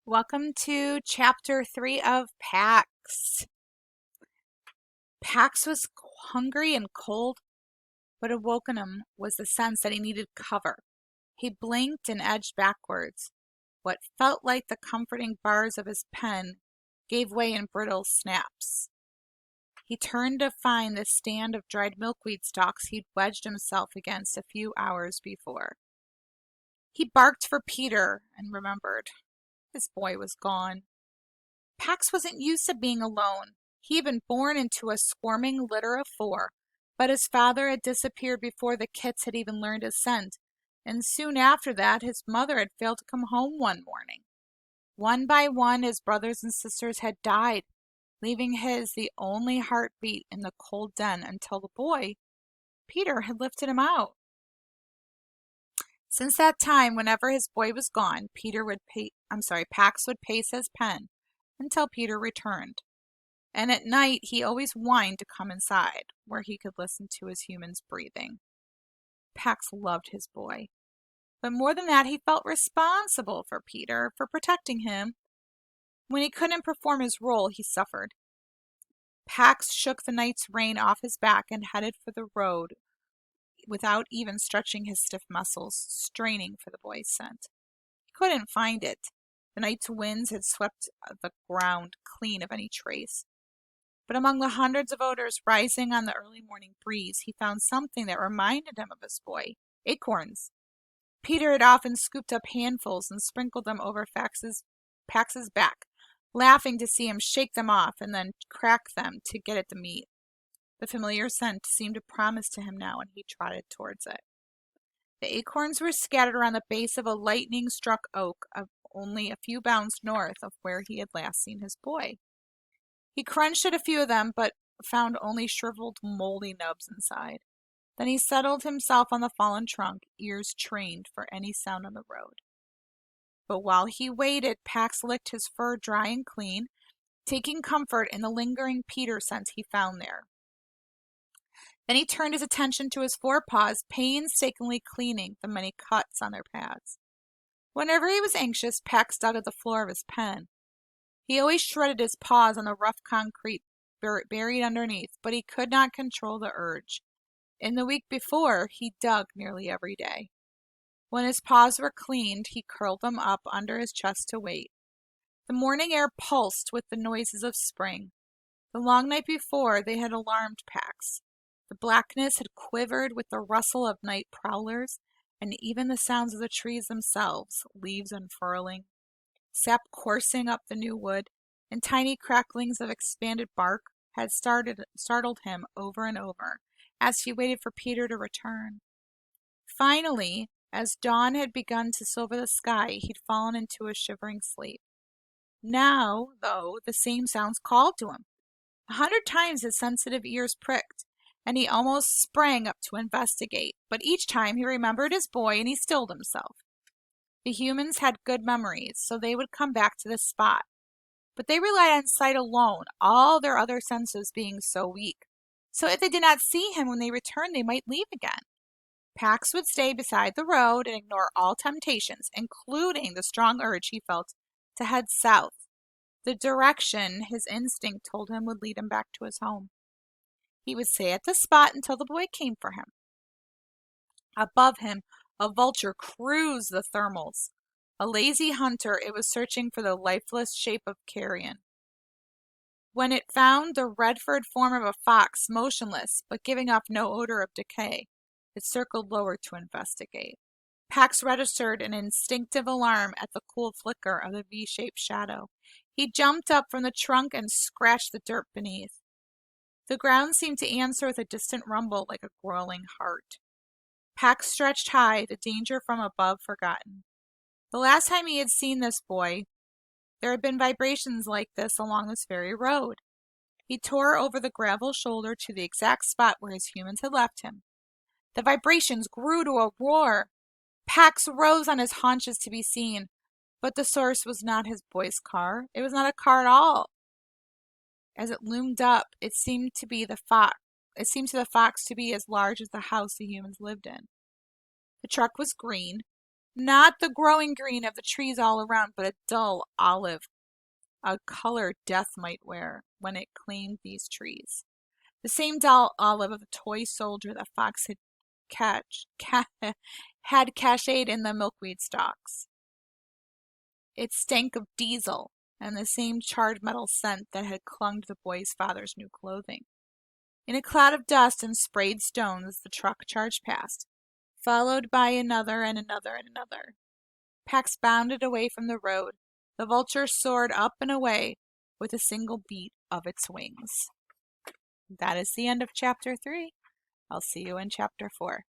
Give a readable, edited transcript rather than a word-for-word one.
Welcome to Chapter 3 of Pax. Pax was hungry and cold. What had woken him was the sense that he needed cover. He blinked and edged backwards. What felt like the comforting bars of his pen gave way in brittle snaps. He turned to find the stand of dried milkweed stalks he'd wedged himself against a few hours before. He barked for Peter and remembered. His boy was gone. Pax wasn't used to being alone. He had been born into a squirming litter of 4, but his father had disappeared before the kits had even learned his scent, and soon after that his mother had failed to come home one morning. One by one his brothers and sisters had died, leaving his the only heartbeat in the cold den until the boy, Peter, had lifted him out. Since that time, whenever his boy was gone, Pax would pace his pen until Peter returned. And at night he always whined to come inside, where he could listen to his humans breathing. Pax loved his boy. But more than that, he felt responsible for Peter, for protecting him. When he couldn't perform his role, he suffered. Pax shook the night's rain off his back and headed for the road without even stretching his stiff muscles, straining for the boy's scent. He couldn't find it. The night's winds had swept the ground clean of any trace. But among the hundreds of odors rising on the early morning breeze, he found something that reminded him of his boy: acorns. Peter had often scooped up handfuls and sprinkled them over Pax's back, laughing to see him shake them off and then crack them to get at the meat. The familiar scent seemed to promise to him now, and he trotted towards it. The acorns were scattered around the base of a lightning-struck oak only a few bounds north of where he had last seen his boy. He crunched at a few of them, but found only shriveled, moldy nubs inside. Then he settled himself on the fallen trunk, ears trained for any sound on the road. But while he waited, Pax licked his fur dry and clean, taking comfort in the lingering Peter scent he found there. Then he turned his attention to his forepaws, painstakingly cleaning the many cuts on their pads. Whenever he was anxious, Pax dug at the floor of his pen. He always shredded his paws on the rough concrete buried underneath, but he could not control the urge. In the week before, he dug nearly every day. When his paws were cleaned, he curled them up under his chest to wait. The morning air pulsed with the noises of spring. The long night before, they had alarmed Pax. The blackness had quivered with the rustle of night prowlers, and even the sounds of the trees themselves, leaves unfurling, sap coursing up the new wood, and tiny cracklings of expanded bark had startled him over and over as he waited for Peter to return. Finally, as dawn had begun to silver the sky, he'd fallen into a shivering sleep. Now, though, the same sounds called to him. 100 times his sensitive ears pricked, and he almost sprang up to investigate, but each time he remembered his boy and he stilled himself. The humans had good memories, so they would come back to this spot. But they relied on sight alone, all their other senses being so weak. So if they did not see him when they returned, they might leave again. Pax would stay beside the road and ignore all temptations, including the strong urge he felt to head south, the direction his instinct told him would lead him back to his home. He would stay at the spot until the boy came for him. Above him, a vulture cruised the thermals. A lazy hunter, it was searching for the lifeless shape of carrion. When it found the red-furred form of a fox, motionless, but giving off no odor of decay, it circled lower to investigate. Pax registered an instinctive alarm at the cool flicker of the V-shaped shadow. He jumped up from the trunk and scratched the dirt beneath. The ground seemed to answer with a distant rumble like a growling heart. Pax stretched high, the danger from above forgotten. The last time he had seen this boy, there had been vibrations like this along this very road. He tore over the gravel shoulder to the exact spot where his humans had left him. The vibrations grew to a roar. Pax rose on his haunches to be seen, but the source was not his boy's car. It was not a car at all. As it loomed up, it seemed to the fox to be as large as the house the humans lived in. The truck was green, Not the growing green of the trees all around, but a dull olive, a color death might wear when it claimed these trees. The same dull olive of the toy soldier that Fox had cached in the milkweed stalks. It stank of diesel and the same charred metal scent that had clung to the boy's father's new clothing. In a cloud of dust and sprayed stones, the truck charged past, followed by another and another and another. Pax bounded away from the road. The vulture soared up and away with a single beat of its wings. That is the end of chapter 3. I'll see you in chapter 4.